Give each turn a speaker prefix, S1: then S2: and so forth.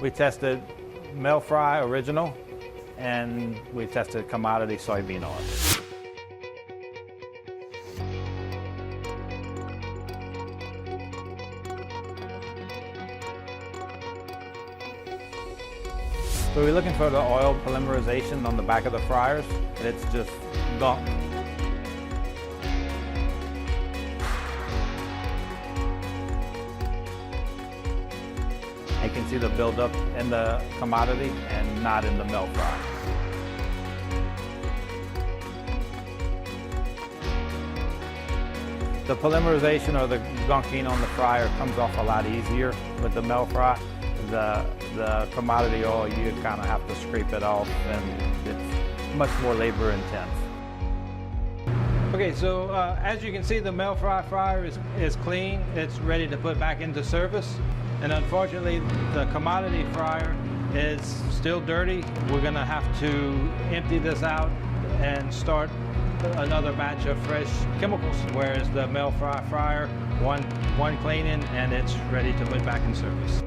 S1: We tested Mel Fry original, and we tested commodity soybean oil. So we're looking for the oil polymerization on the back of the fryers. It's just gunk. You can see the buildup in the commodity and not in the Mel Fry. The polymerization or the gunking on the fryer comes off a lot easier with the Mel Fry. The commodity oil, you kind of have to scrape it off, and it's much more labor intense. Okay, so as you can see, the Mel Fry fryer is clean. It's ready to put back into service. And unfortunately, the commodity fryer is still dirty. We're gonna have to empty this out and start another batch of fresh chemicals, whereas the Mel Fry fryer, one cleaning, and it's ready to put back in service.